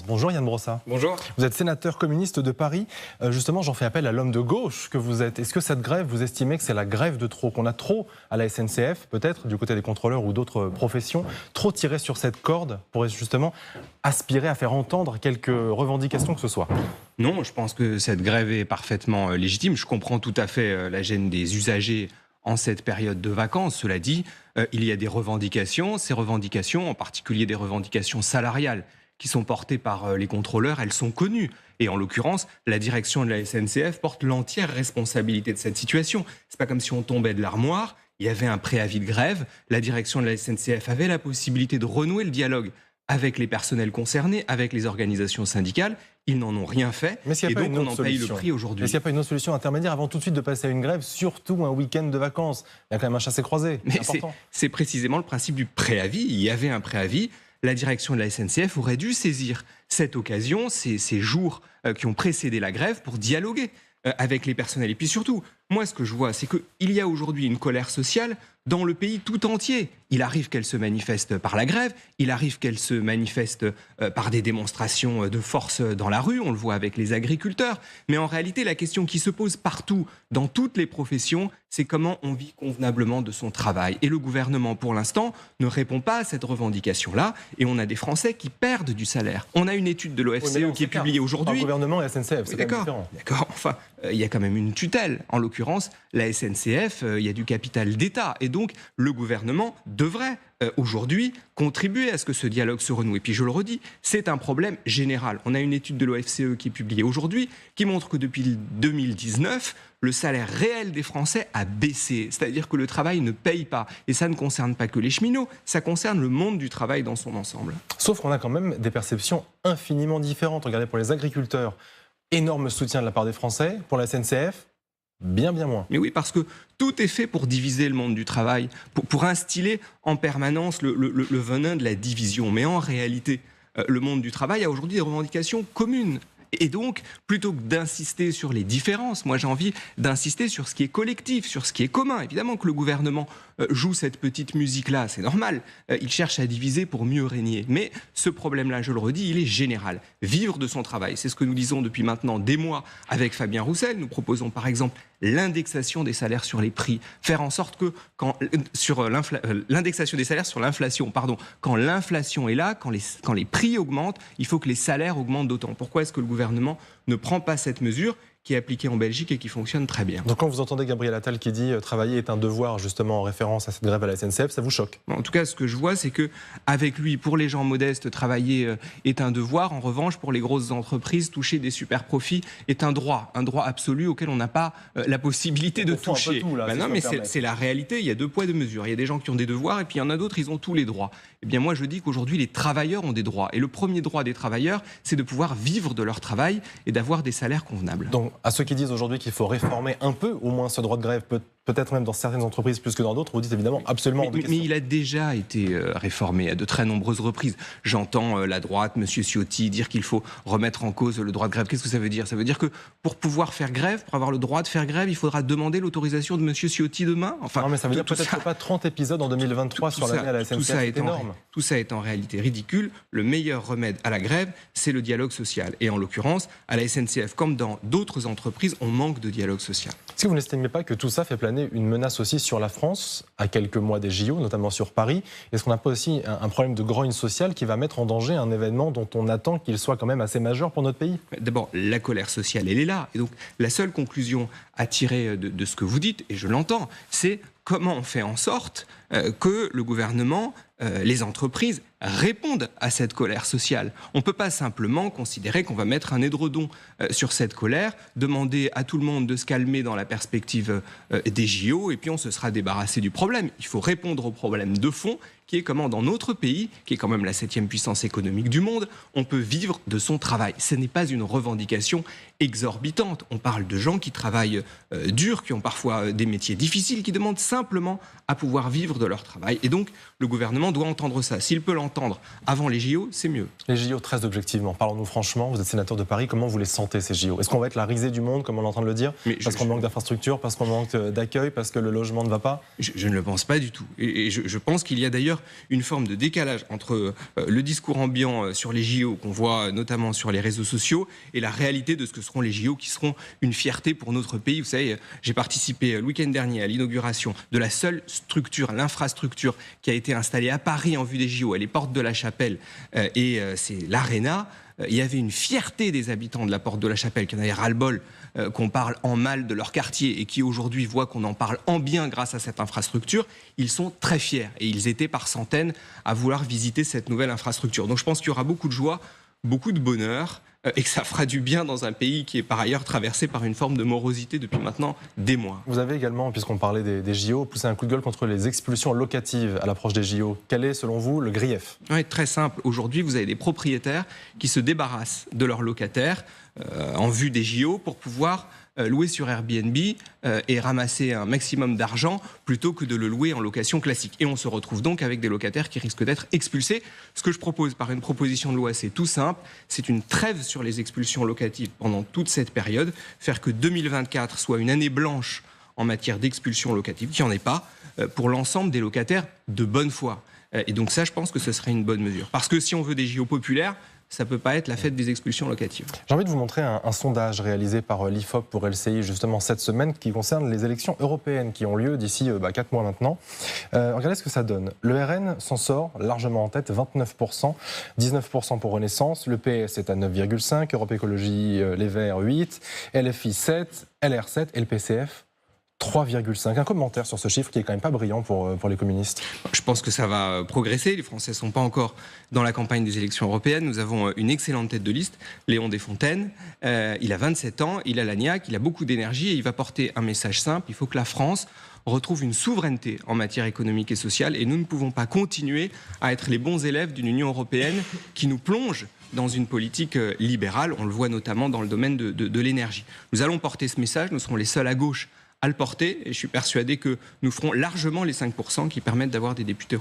Bonjour Yann Brossat. Bonjour. Vous êtes sénateur communiste de Paris. Justement, j'en fais appel à l'homme de gauche que vous êtes. Est-ce que cette grève, vous estimez que c'est la grève de trop, qu'on a trop à la SNCF, peut-être, du côté des contrôleurs ou d'autres professions, trop tiré sur cette corde pour justement aspirer à faire entendre quelques revendications que ce soit? Non, je pense que cette grève est parfaitement légitime. Je comprends tout à fait la gêne des usagers en cette période de vacances. Cela dit, il y a des revendications. Ces revendications, en particulier des revendications salariales, qui sont portées par les contrôleurs, elles sont connues. Et en l'occurrence, la direction de la SNCF porte l'entière responsabilité de cette situation. C'est pas comme si on tombait de l'armoire, il y avait un préavis de grève, la direction de la SNCF avait la possibilité de renouer le dialogue avec les personnels concernés, avec les organisations syndicales. Ils n'en ont rien fait, et donc on en paye le prix aujourd'hui. Est-ce qu'il n'y a pas une autre solution intermédiaire avant tout de suite de passer à une grève, surtout un week-end de vacances? Il y a quand même un chassé-croisé. C'est précisément le principe du préavis. Il y avait un préavis. La direction de la SNCF aurait dû saisir cette occasion, ces jours qui ont précédé la grève, pour dialoguer avec les personnels. Et puis surtout, moi ce que je vois, c'est qu'il y a aujourd'hui une colère sociale dans le pays tout entier. Il arrive qu'elle se manifeste par la grève, il arrive qu'elle se manifeste par des démonstrations de force dans la rue, on le voit avec les agriculteurs. Mais en réalité, la question qui se pose partout, dans toutes les professions, c'est comment on vit convenablement de son travail. Et le gouvernement, pour l'instant, ne répond pas à cette revendication-là. Et on a des Français qui perdent du salaire. On a une étude de l'OFCE qui est publiée aujourd'hui. Le gouvernement et la SNCF, c'est différent. D'accord. Enfin, il y a quand même une tutelle. En l'occurrence, la SNCF, il y a du capital d'État. Et donc, le gouvernement devrait aujourd'hui contribuer à ce que ce dialogue se renoue. Et puis je le redis, c'est un problème général. On a une étude de l'OFCE qui est publiée aujourd'hui qui montre que depuis 2019, le salaire réel des Français a baissé. C'est-à-dire que le travail ne paye pas. Et ça ne concerne pas que les cheminots, ça concerne le monde du travail dans son ensemble. Sauf qu'on a quand même des perceptions infiniment différentes. Regardez, pour les agriculteurs, énorme soutien de la part des Français. Pour la SNCF, bien moins. Mais oui, parce que tout est fait pour diviser le monde du travail, pour instiller en permanence le venin de la division. Mais en réalité, le monde du travail a aujourd'hui des revendications communes. Et donc, plutôt que d'insister sur les différences, moi j'ai envie d'insister sur ce qui est collectif, sur ce qui est commun. Évidemment que le gouvernement joue cette petite musique-là, c'est normal. Il cherche à diviser pour mieux régner. Mais ce problème-là, je le redis, il est général. Vivre de son travail, c'est ce que nous disons depuis maintenant des mois avec Fabien Roussel. Nous proposons par exemple l'indexation des salaires sur les prix. Faire en sorte que, l'indexation des salaires sur l'inflation, quand l'inflation est là, quand les prix augmentent, il faut que les salaires augmentent d'autant. Pourquoi est-ce que le gouvernement ne prend pas cette mesure qui est appliquée en Belgique et qui fonctionne très bien? Donc quand vous entendez Gabriel Attal qui dit « travailler est un devoir » justement en référence à cette grève à la SNCF, ça vous choque? En tout cas, ce que je vois, c'est que avec lui, pour les gens modestes, travailler est un devoir. En revanche, pour les grosses entreprises, toucher des super profits est un droit absolu auquel on n'a pas la possibilité de toucher. Non, mais c'est la réalité. Il y a deux poids, deux mesures. Il y a des gens qui ont des devoirs et puis il y en a d'autres, ils ont tous les droits. Eh bien, moi, je dis qu'aujourd'hui, les travailleurs ont des droits. Et le premier droit des travailleurs, c'est de pouvoir vivre de leur travail et d'avoir des salaires convenables. Donc, à ceux qui disent aujourd'hui qu'il faut réformer un peu, au moins ce droit de grève, peut-être même dans certaines entreprises plus que dans d'autres, vous dites évidemment absolument hors de question. Mais il a déjà été réformé à de très nombreuses reprises. J'entends la droite, M. Ciotti, dire qu'il faut remettre en cause le droit de grève. Qu'est-ce que ça veut dire? Ça veut dire que pour pouvoir faire grève, pour avoir le droit de faire grève, il faudra demander l'autorisation de M. Ciotti demain. Enfin, non, mais ça veut dire peut-être pas 30 épisodes en 2023 sur l'année à la SNCF, c'est énorme. Tout ça est en réalité ridicule. Le meilleur remède à la grève, c'est le dialogue social. Et en l'occurrence, à la SNCF, comme dans d'autres entreprises, on manque de dialogue social. Est-ce que vous n'estimez pas que tout ça fait planer une menace aussi sur la France, à quelques mois des JO, notamment sur Paris? Est-ce qu'on n'a pas aussi un problème de grogne sociale qui va mettre en danger un événement dont on attend qu'il soit quand même assez majeur pour notre pays? D'abord, la colère sociale, elle est là. Et donc, la seule conclusion à tirer de ce que vous dites, et je l'entends, c'est comment on fait en sorte que le gouvernement, les entreprises répondent à cette colère sociale. On ne peut pas simplement considérer qu'on va mettre un édredon sur cette colère, demander à tout le monde de se calmer dans la perspective des JO, et puis on se sera débarrassé du problème. Il faut répondre au problème de fond, qui est comment dans notre pays, qui est quand même la 7e puissance économique du monde, on peut vivre de son travail. Ce n'est pas une revendication exorbitante. On parle de gens qui travaillent dur, qui ont parfois des métiers difficiles, qui demandent simplement à pouvoir vivre de leur travail. Et donc, le gouvernement doit entendre ça. S'il peut l'entendre avant les JO, c'est mieux. Les JO, très objectivement, parlons-nous franchement, vous êtes sénateur de Paris, comment vous les sentez ces JO? Est-ce qu'on va être la risée du monde, comme on est en train de le dire? Parce qu'on manque d'infrastructures, parce qu'on manque d'accueil, parce que le logement ne va pas? Je ne le pense pas du tout. Et je pense qu'il y a d'ailleurs d'ailleurs une forme de décalage entre le discours ambiant sur les JO qu'on voit notamment sur les réseaux sociaux et la réalité de ce que seront les JO qui seront une fierté pour notre pays. Vous savez, j'ai participé le week-end dernier à l'inauguration de la seule structure, l'infrastructure qui a été installée à Paris en vue des JO, à les portes de la Chapelle, et c'est l'Arena. Il y avait une fierté des habitants de la Porte de la Chapelle qui en avaient ras-le-bol qu'on parle en mal de leur quartier et qui aujourd'hui voient qu'on en parle en bien grâce à cette infrastructure. Ils sont très fiers et ils étaient par centaines à vouloir visiter cette nouvelle infrastructure. Donc je pense qu'il y aura beaucoup de joie, beaucoup de bonheur et que ça fera du bien dans un pays qui est par ailleurs traversé par une forme de morosité depuis maintenant des mois. Vous avez également, puisqu'on parlait des JO, poussé un coup de gueule contre les expulsions locatives à l'approche des JO. Quel est, selon vous, le grief ? Oui, très simple. Aujourd'hui, vous avez des propriétaires qui se débarrassent de leurs locataires en vue des JO pour pouvoir louer sur Airbnb et ramasser un maximum d'argent plutôt que de le louer en location classique. Et on se retrouve donc avec des locataires qui risquent d'être expulsés. Ce que je propose par une proposition de loi, c'est tout simple. C'est une trêve sur les expulsions locatives pendant toute cette période. Faire que 2024 soit une année blanche en matière d'expulsion locative, qui n'en est pas, pour l'ensemble des locataires de bonne foi. Et donc ça, je pense que ce serait une bonne mesure. Parce que si on veut des JO populaires, ça ne peut pas être la fête des expulsions locatives. J'ai envie de vous montrer un sondage réalisé par l'IFOP pour LCI justement cette semaine qui concerne les élections européennes qui ont lieu d'ici 4 mois maintenant. Regardez ce que ça donne. Le RN s'en sort largement en tête, 29%, 19% pour Renaissance, le PS est à 9,5%, Europe Écologie Les Verts 8%, LFI 7%, LR 7% et le PCF 3,5. Un commentaire sur ce chiffre qui est quand même pas brillant pour les communistes. Je pense que ça va progresser. Les Français ne sont pas encore dans la campagne des élections européennes. Nous avons une excellente tête de liste, Léon Desfontaines. Il a 27 ans, il a la niaque, il a beaucoup d'énergie et il va porter un message simple. Il faut que la France retrouve une souveraineté en matière économique et sociale et nous ne pouvons pas continuer à être les bons élèves d'une Union européenne qui nous plonge dans une politique libérale. On le voit notamment dans le domaine de l'énergie. Nous allons porter ce message. Nous serons les seuls à gauche à le porter, et je suis persuadé que nous ferons largement les 5% qui permettent d'avoir des députés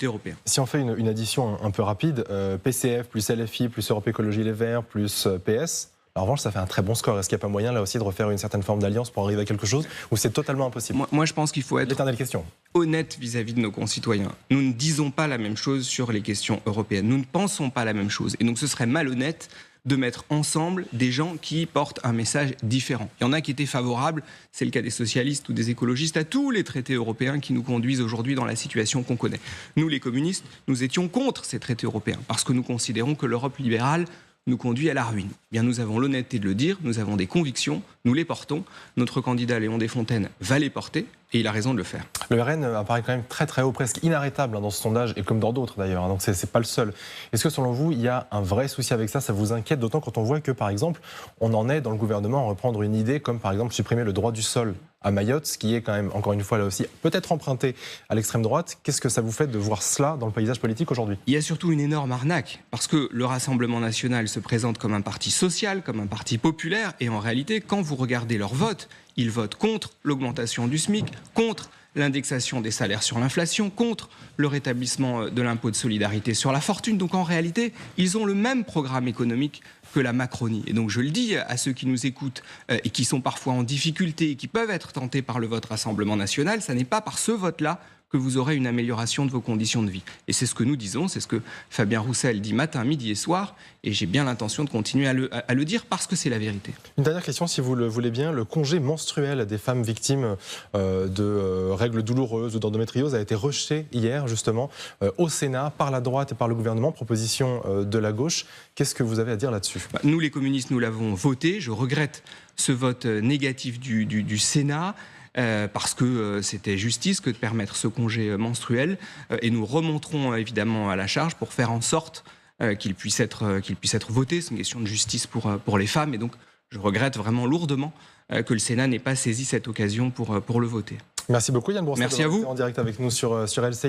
européens. Si on fait une addition un peu rapide, PCF plus LFI plus Europe Écologie Les Verts plus PS, en revanche, ça fait un très bon score. Est-ce qu'il n'y a pas moyen là aussi de refaire une certaine forme d'alliance pour arriver à quelque chose, ou c'est totalement impossible ? Moi, je pense qu'il faut être l'éternelle question. Honnête vis-à-vis de nos concitoyens. Nous ne disons pas la même chose sur les questions européennes. Nous ne pensons pas la même chose. Et donc ce serait malhonnête de mettre ensemble des gens qui portent un message différent. Il y en a qui étaient favorables, c'est le cas des socialistes ou des écologistes, à tous les traités européens qui nous conduisent aujourd'hui dans la situation qu'on connaît. Nous, les communistes, nous étions contre ces traités européens parce que nous considérons que l'Europe libérale nous conduit à la ruine. Eh bien, nous avons l'honnêteté de le dire, nous avons des convictions, nous les portons. Notre candidat Léon Desfontaines va les porter et il a raison de le faire. Le RN apparaît quand même très très haut, presque inarrêtable dans ce sondage et comme dans d'autres d'ailleurs, donc c'est pas le seul. Est-ce que selon vous, il y a un vrai souci avec ça ? Ça vous inquiète d'autant quand on voit que par exemple, on en est dans le gouvernement à reprendre une idée comme par exemple supprimer le droit du sol à Mayotte, ce qui est quand même, encore une fois là aussi, peut-être emprunté à l'extrême droite. Qu'est-ce que ça vous fait de voir cela dans le paysage politique aujourd'hui ? Il y a surtout une énorme arnaque, parce que le Rassemblement national se présente comme un parti social, comme un parti populaire, et en réalité, quand vous regardez leur vote, ils votent contre l'augmentation du SMIC, contre l'indexation des salaires sur l'inflation, contre le rétablissement de l'impôt de solidarité sur la fortune. Donc en réalité, ils ont le même programme économique que la Macronie. Et donc je le dis à ceux qui nous écoutent et qui sont parfois en difficulté et qui peuvent être tentés par le vote Rassemblement national, ça n'est pas par ce vote-là que vous aurez une amélioration de vos conditions de vie. Et c'est ce que nous disons, c'est ce que Fabien Roussel dit matin, midi et soir, et j'ai bien l'intention de continuer à le dire parce que c'est la vérité. Une dernière question, si vous le voulez bien. Le congé menstruel des femmes victimes de règles douloureuses ou d'endométriose a été rejeté hier, justement, au Sénat, par la droite et par le gouvernement, proposition de la gauche. Qu'est-ce que vous avez à dire là-dessus ? Nous, les communistes, nous l'avons voté. Je regrette ce vote négatif du Sénat. Parce que c'était justice que de permettre ce congé menstruel et nous remonterons évidemment à la charge pour faire en sorte qu'il puisse être voté. C'est une question de justice pour les femmes et donc je regrette vraiment lourdement que le Sénat n'ait pas saisi cette occasion pour le voter. Merci beaucoup Yann Broussard. Merci à vous. En direct avec nous sur LCI.